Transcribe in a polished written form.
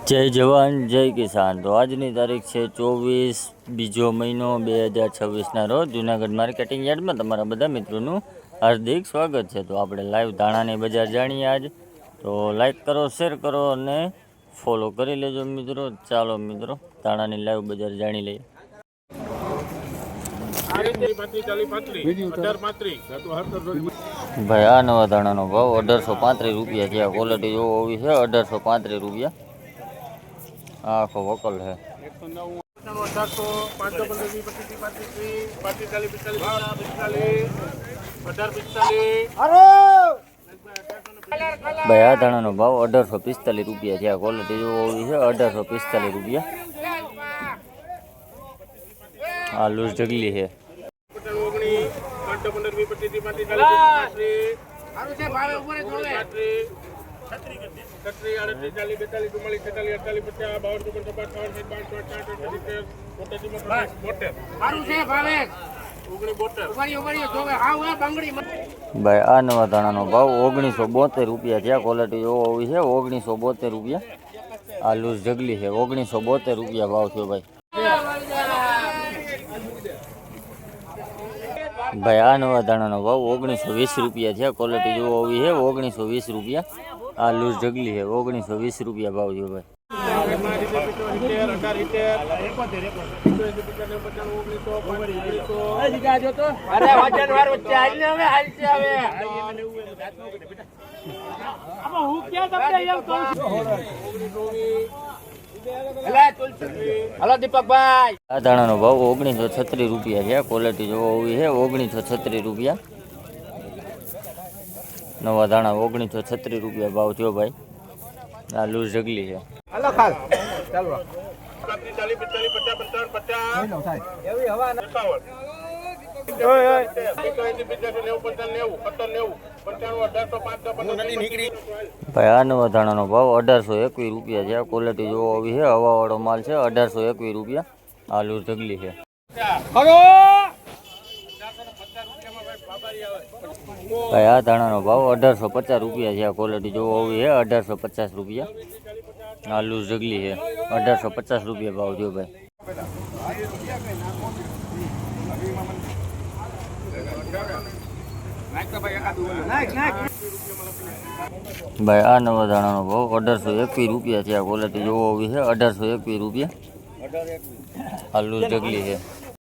જય જવાન જય કિસાન। તો આજની તારીખ છે 24 બીજો મહિનો 2026ના રોજ જૂનાગઢ માર્કેટિંગ યાર્ડમાં તમારા બધા મિત્રોનું હાર્દિક સ્વાગત છે। તો આપણે લાઈવ ધાણાની બજાર જાણીએ આજ। તો લાઈક કરો, શેર કરો અને ફોલો કરી લેજો મિત્રો। ચાલો મિત્રો ધાણાની લાઈવ બજાર જાણી લઈએ। ભાઈ આ નવા ધાણાનો ભાવ 1835 રૂપિયા છે। ક્વોલિટી જોવો હોવી છે 1835 રૂપિયા। આખો વકલ है। भाई आ धाणाનો ભાવ 1845 રૂપિયા છે। ક્વોલિટી જોવો હોવી છે 1845 રૂપિયા। આ લૂઝ ઢગલી છે। ભાઈ આ નવા ધાણાનો ભાવ 1972 રૂપિયા છે। ક્વોલિટી જોવો હોવી છે 1972 રૂપિયા। આ લૂઝ ઢગલી છે 1972 રૂપિયા ભાવ થયો ભાઈ। ભાઈ આ નવા ધાણાનો ભાવ 1920 રૂપિયા છે। ક્વોલિટી જોવો હોવી છે 1920 રૂપિયા। આ લૂઝ ઢગલી છે 1920 રૂપિયા ભાવ થયો ભાઈ। हेलो दीपक भाई आ दाणा भाव 1936 रुपया है। क्वॉलिटी जो हुई है 1936 रुपया। नवा दाणा 1936 रुपया भाव थो भाई। आ लूज ढगली है। हेलो खाल चलो 40 45 भाई आ नवा धाणा भाव 1821 रुपया है। क्वॉलिटी जो होवी है हवा वालों माल है 1821 रुपया। आ लूज ढगली है। भाई आ धाणा भाव 1850 रुपया है। क्वॉलिटी जो होवी है 1850 रुपया। आ लूज ढगली है 1850 रुपया भाव जो भाई। भाई आ नवा धाणा भाव 1821 रुपया है। क्वॉलिटी जो होवी है 1821 रुपया। आ लूज ढगली है।